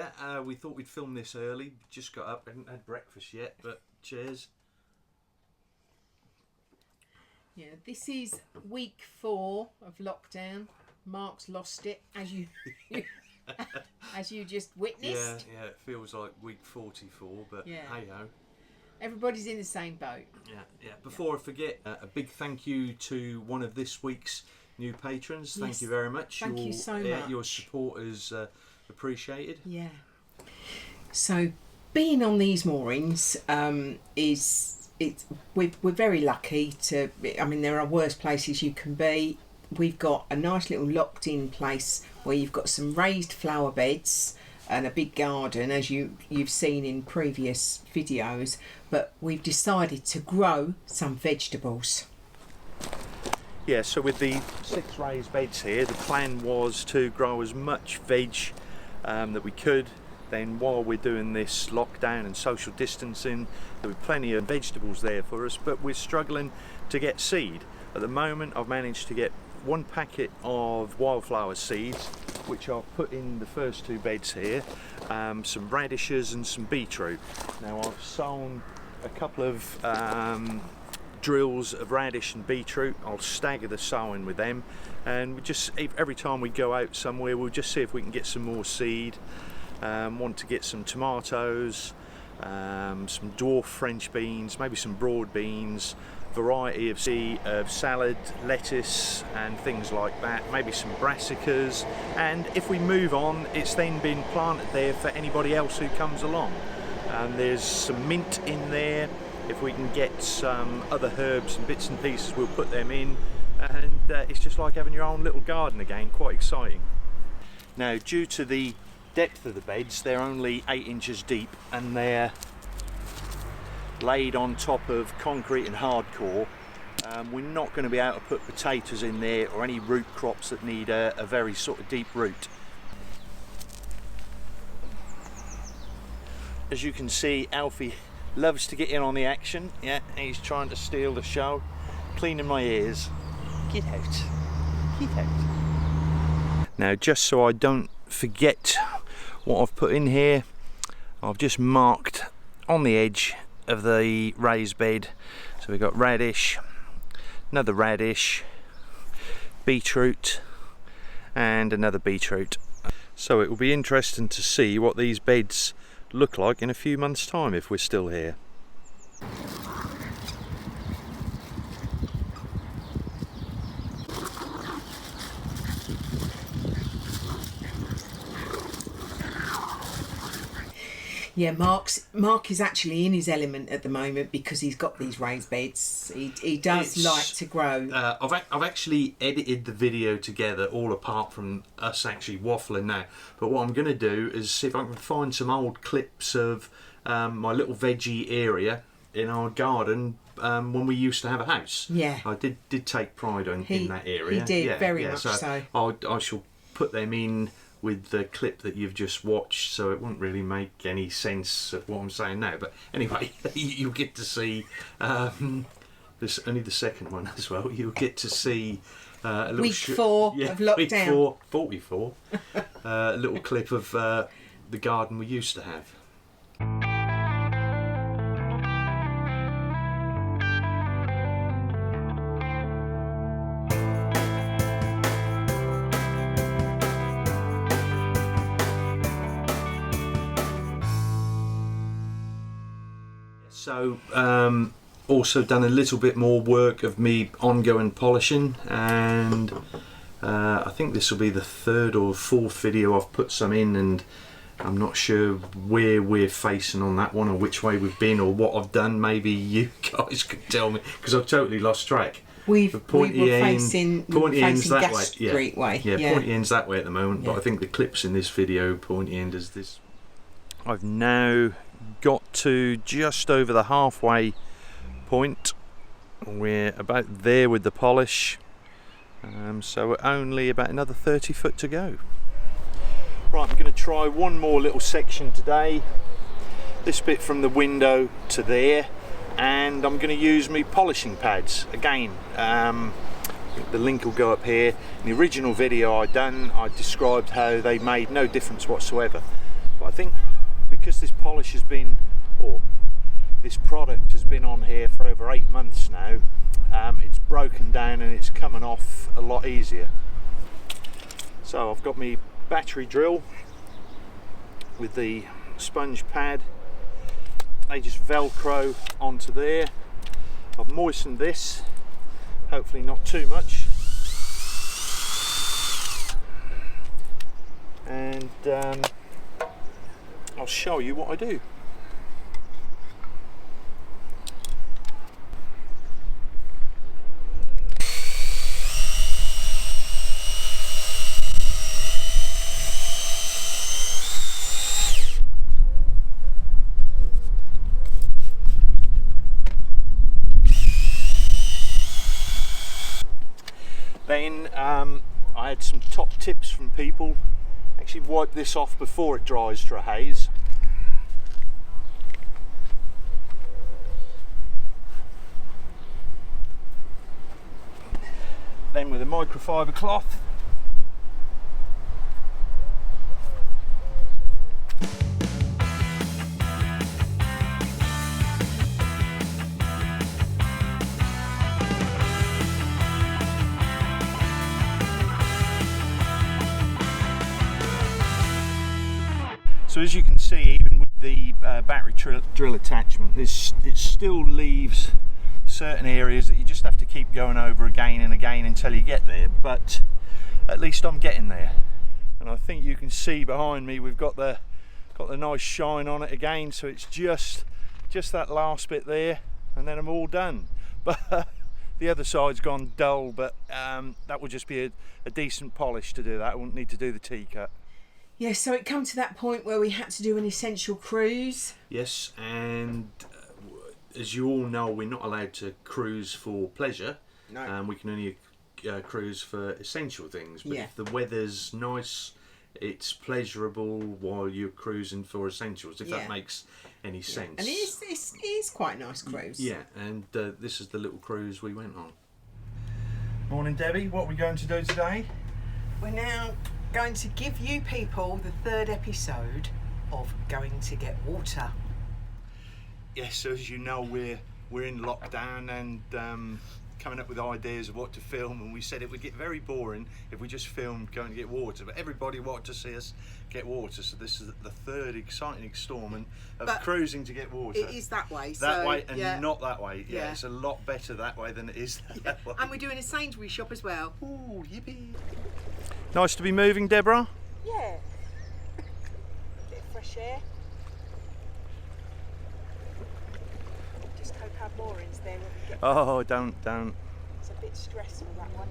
Yeah, we thought we'd film this early. Just got up, hadn't had breakfast yet, but cheers. Yeah, this is week 4 of lockdown. Mark's lost it, as you as you just witnessed. Yeah, it feels like week 44, but hey ho. Everybody's in the same boat. Yeah. Before I forget, a big thank you to one of this week's new patrons. Thank you very much. Thank you so much. Your support is appreciated. Yeah. So being on these moorings we're very lucky to. I mean, there are worse places you can be. We've got a nice little locked in place where you've got some raised flower beds and a big garden, as you've seen in previous videos, but we've decided to grow some vegetables. Yeah, so with the 6 raised beds here, the plan was to grow as much veg that we could. Then while we're doing this lockdown and social distancing, there were plenty of vegetables there for us, but we're struggling to get seed. At the moment, I've managed to get 1 packet of wildflower seeds, which I've put in the first 2 beds here, some radishes and some beetroot. Now I've sown a couple of drills of radish and beetroot. I'll stagger the sowing with them, and we just, every time we go out somewhere, we'll just see if we can get some more seed. Want to get some tomatoes, some dwarf French beans, maybe some broad beans, variety of salad, lettuce and things like that, maybe some brassicas, and if we move on, it's then been planted there for anybody else who comes along. And there's some mint in there. If we can get some other herbs and bits and pieces, we'll put them in, and it's just like having your own little garden again. Quite exciting. Now, due to the depth of the beds, they're only 8 inches deep, and they're laid on top of concrete and hardcore. We're not going to be able to put potatoes in there or any root crops that need a very sort of deep root. As you can see, Alfie loves to get in on the action. Yeah, he's trying to steal the show. Cleaning my ears. Get out. Get out. Now, just so I don't forget what I've put in here, I've just marked on the edge of the raised bed. So we've got radish, another radish, beetroot and another beetroot. So it will be interesting to see what these beds look like in a few months' time if we're still here. Yeah, Mark is actually in his element at the moment because he's got these raised beds. He does like to grow. I've actually edited the video together, all apart from us actually waffling now. But what I'm going to do is see if I can find some old clips of my little veggie area in our garden when we used to have a house. Yeah, I did take pride in that area. He did, very much so. I shall put them in with the clip that you've just watched, so it won't really make any sense of what I'm saying now. But anyway, you'll get to see this, only the second one as well. You'll get to see a little week 4 of lockdown. Week 4, 44. A little clip of the garden we used to have. So also done a little bit more work of me ongoing polishing, and I think this will be the 3rd or 4th video I've put some in, and I'm not sure where we're facing on that one or which way we've been or what I've done. Maybe you guys could tell me, because I've totally lost track. We were facing Gas Street way. Yeah, pointy end's that way at the moment, but I think the clips in this video pointy end is this. I've now got to just over the halfway point. We're about there with the polish, so we're only about another 30 foot to go. Right, I'm going to try one more little section today, this bit from the window to there, and I'm going to use my polishing pads again. The link will go up here. In the original video I described how they made no difference whatsoever. But I think because this polish has been, or this product has been on here for over 8 months now, it's broken down and it's coming off a lot easier. So I've got my battery drill with the sponge pad. They just velcro onto there. I've moistened this, hopefully not too much, and I'll show you what I do. Then I had some top tips from people. Actually wipe this off before it dries to a haze. Then with a microfiber cloth, so as you can see, even with the battery drill attachment, it still leaves certain areas that you just have to keep going over again and again until you get there, but at least I'm getting there. And I think you can see behind me we've got the nice shine on it again, so it's just that last bit there and then I'm all done. But the other side's gone dull, but that would just be a decent polish to do that. I wouldn't need to do the T-cut. Yeah, so it come to that point where we had to do an essential cruise. Yes, and as you all know, we're not allowed to cruise for pleasure. No. We can only cruise for essential things. But Yeah. if the weather's nice, it's pleasurable while you're cruising for essentials, if that makes any sense. And it is quite a nice cruise. Yeah, and this is the little cruise we went on. Morning, Debbie. What are we going to do today? We're now going to give you people the third episode of Going to Get Water. Yes, so as you know, we're in lockdown and coming up with ideas of what to film, and we said it would get very boring if we just filmed going to get water, but everybody wanted to see us get water, so this is the third exciting instalment of cruising to get water. It is that way. That so, way and not that way. Yeah, Yeah. it's a lot better that way than it is that way. And we're doing a Sainsbury's shop as well. Ooh, yippee. Nice to be moving, Deborah. Yeah. Bit of fresh air. Just hope our moorings there when we get. Oh, don't. It's a bit stressful, that one.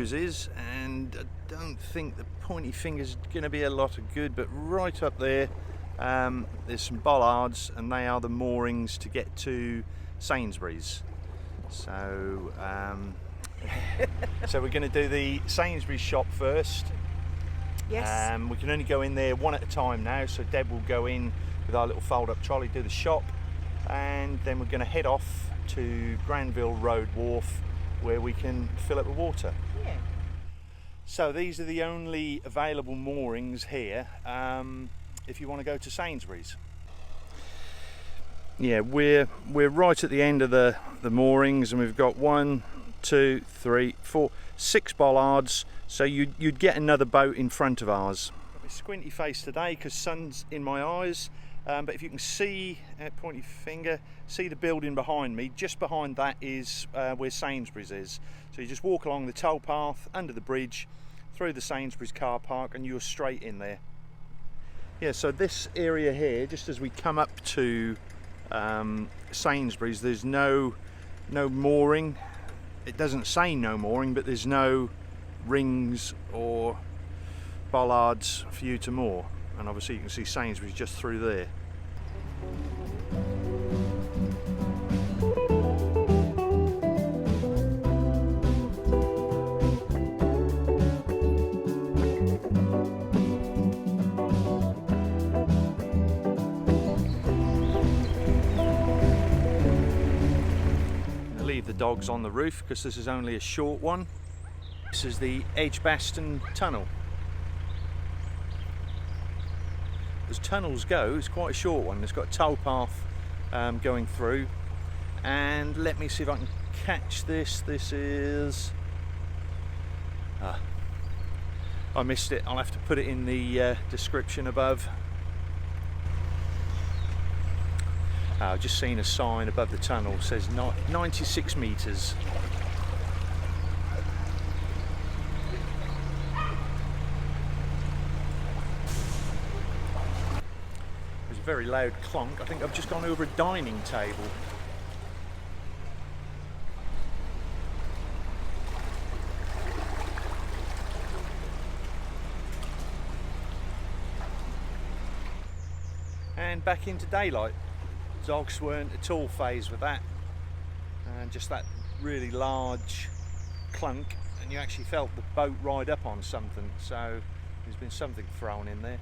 Is, and I don't think the pointy finger's going to be a lot of good, but right up there there's some bollards and they are the moorings to get to Sainsbury's. So so we're going to do the Sainsbury's shop first. Yes. We can only go in there one at a time now, so Deb will go in with our little fold up trolley, do the shop, and then we're going to head off to Granville Road Wharf where we can fill up with water. Yeah. So these are the only available moorings here if you want to go to Sainsbury's. Yeah, we're right at the end of the moorings, and we've got 1, 2, 3, 4, 6 bollards, so you'd get another boat in front of ours. Got my squinty face today because sun's in my eyes, but if you can see, pointy finger, see the building behind me, just behind that is where Sainsbury's is. So you just walk along the towpath, under the bridge, through the Sainsbury's car park, and you're straight in there. Yeah, so this area here, just as we come up to Sainsbury's, there's no mooring. It doesn't say no mooring, but there's no rings or bollards for you to moor, and obviously you can see Sainsbury's just through there. Leave the dogs on the roof because this is only a short one. This is the Edgbaston Tunnel. As tunnels go, it's quite a short one. It's got a towpath going through, and let me see if I can catch this. This is I missed it. I'll have to put it in the description above. I've just seen a sign above the tunnel, it says 96 metres. There's a very loud clonk. I think I've just gone over a dining table. And back into daylight. Dogs weren't at all phased with that, and just that really large clunk, and you actually felt the boat ride up on something, so there's been something thrown in there.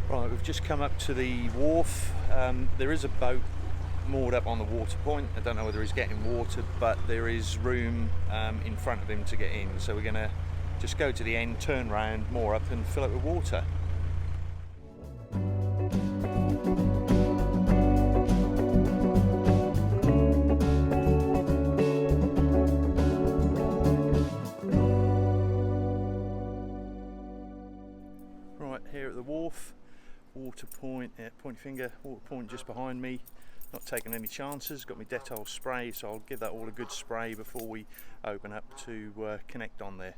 Right, we've just come up to the wharf. There is a boat moored up on the water point. I don't know whether he's getting water, but there is room in front of him to get in. So we're going to just go to the end, turn round, moor up and fill it with water. Right, here at the wharf. Water point, pointy finger, water point just behind me. Not taking any chances, got my Dettol spray, so I'll give that all a good spray before we open up to connect on there.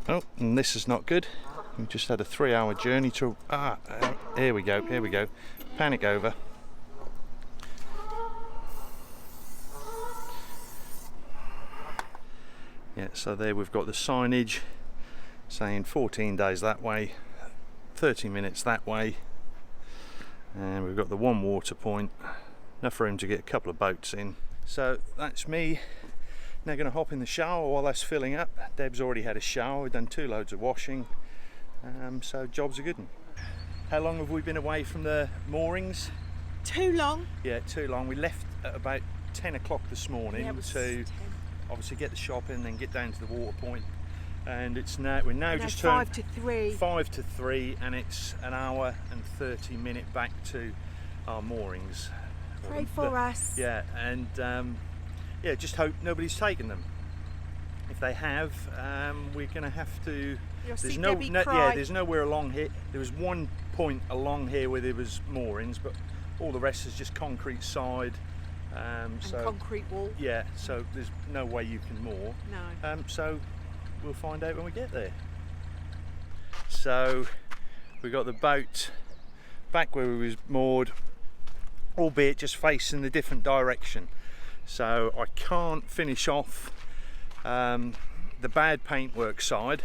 Oh, and this is not good. We just had a 3-hour journey to... here we go. Panic over. Yeah, so there we've got the signage saying 14 days that way, 30 minutes that way, and we've got the one water point, enough room to get a couple of boats in. So that's me now going to hop in the shower while that's filling up. Deb's already had a shower, we've done 2 loads of washing, so job's a good one. How long have we been away from the moorings? Too long. Yeah, too long. We left at about 10 o'clock this morning to 10. obviously get the shopping and then get down to the water point. And we're now just 5 to 3. 5 to 3, and it's an hour and 30-minute back to our moorings. Pray for us. Yeah, and yeah, just hope nobody's taken them. If they have, we're going to have to. There's there's nowhere along here. There was one point along here where there was moorings, but all the rest is just concrete side. And so concrete wall. Yeah, so there's no way you can moor. No. So we'll find out when we get there. So we got the boat back where we was moored, albeit just facing the different direction. So I can't finish off the bad paintwork side,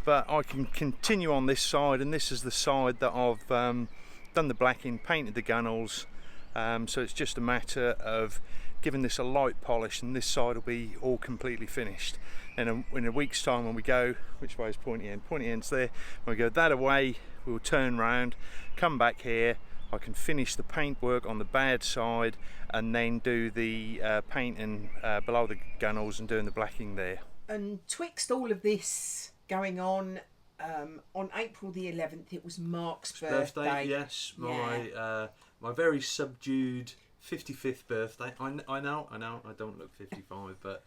but I can continue on this side, and this is the side that I've done the blacking, painted the gunnels, so it's just a matter of giving this a light polish, and this side will be all completely finished. And in a week's time, when we go, which way is pointy end? Pointy end's there. When we go that away, we'll turn round, come back here. I can finish the paintwork on the bad side, and then do the painting below the gunnels and doing the blacking there. And twixt all of this going on April the 11th, it was Mark's birthday. Yes, my very subdued 55th birthday. I know, I don't look 55, but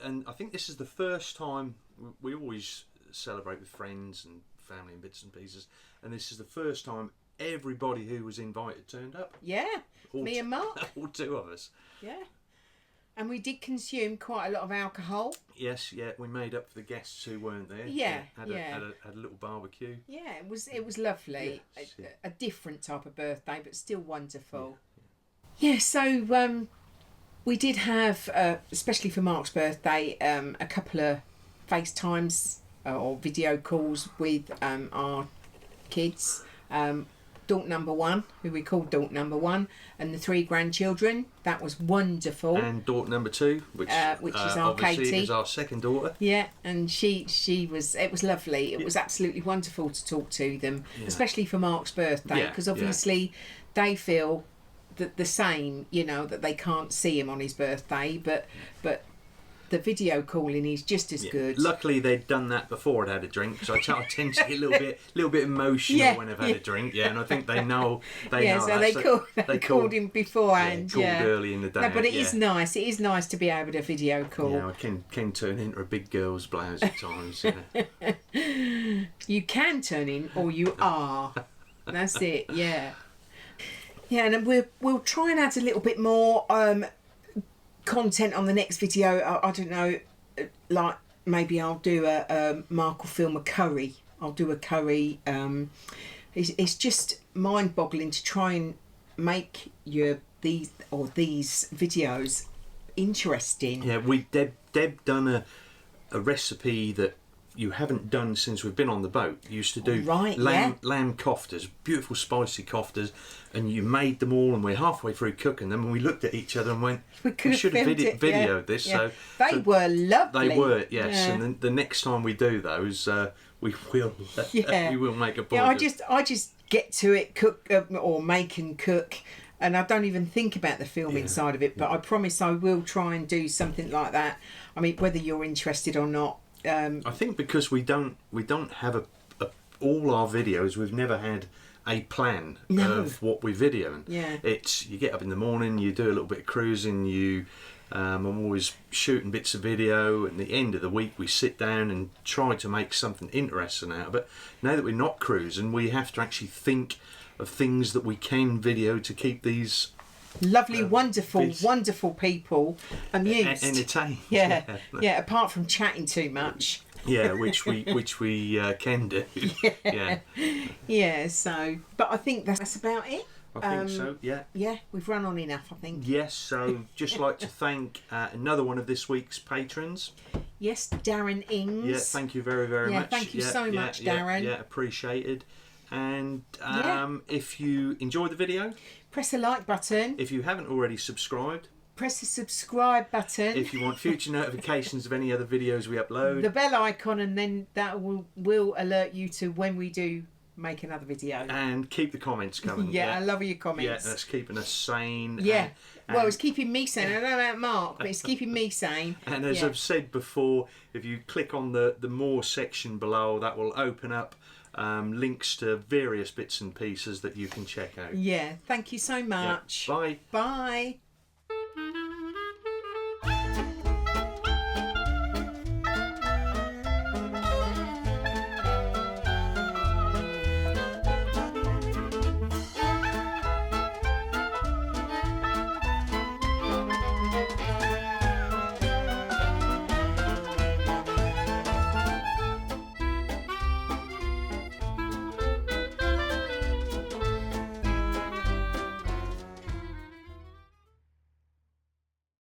and I think this is the first time. We always celebrate with friends and family and bits and pieces, and this is the first time everybody who was invited turned up. Yeah, me and Mark. All 2 of us. Yeah. And we did consume quite a lot of alcohol. Yes, yeah, we made up for the guests who weren't there. Yeah, had a little barbecue. Yeah, it was lovely. Yes, a different type of birthday, but still wonderful. Yeah, so we did have, especially for Mark's birthday, a couple of FaceTimes or video calls with our kids. Daughter number 1, who we called daughter number 1, and the 3 grandchildren. That was wonderful. And daughter number 2, which is our Katie, is our second daughter. Yeah, and it was lovely. It was absolutely wonderful to talk to them, especially for Mark's birthday, because obviously they feel that the same, that they can't see him on his birthday, but the video calling is just as good. Luckily, they'd done that before I'd had a drink, so I tend to get a little bit emotional when I've had a drink. Yeah, and I think they know. So they called him beforehand. Called early in the day. No, but it is nice. It is nice to be able to video call. Yeah, I can turn into a big girl's blouse at times. You can turn in, or you are. That's it. Yeah. Yeah, and we'll try and add a little bit more content on the next video. I don't know, like maybe I'll do Mark will film a curry. I'll do a curry. It's just mind-boggling to try and make these videos interesting. Yeah, Deb done a recipe that you haven't done since we've been on the boat. You used to do lamb koftas, beautiful spicy koftas, and you made them all, and we're halfway through cooking them, and we looked at each other and went, we should have videoed this. Yeah. So they were lovely. They were, yes. Yeah. And then the next time we do those, we will make a point. Yeah, I just get to it, cook or make and cook, and I don't even think about the filming side of it. But I promise I will try and do something like that. I mean, whether you're interested or not. I think because we don't have all our videos, we've never had a plan of what we're videoing. Yeah. It's you get up in the morning, you do a little bit of cruising, I'm always shooting bits of video, and at the end of the week we sit down and try to make something interesting out of it. Now that we're not cruising, we have to actually think of things that we can video to keep these lovely, wonderful people amused. Entertained. Yeah. Apart from chatting too much. Yeah, which we can do. Yeah. So, but I think that's about it. I think so, yeah. Yeah, we've run on enough, I think. Yes, so just like to thank another one of this week's patrons. Yes, Darren Ings. Yeah, thank you very, very much. Thank you so much, Darren. Yeah, appreciated. And if you enjoyed the video, press the like button. if you haven't already subscribed, Press the subscribe button. if you want future notifications of any other videos we upload, the bell icon, and then that will alert you to when we do make another video. and keep the comments coming. I love your comments. Yeah, that's keeping us sane. Yeah. And Well, it's keeping me sane. I don't know about Mark, but it's keeping me sane. And as I've said before, if you click on the more section below, that will open up links to various bits and pieces that you can check out. Yeah. Thank you so much. Bye. Bye.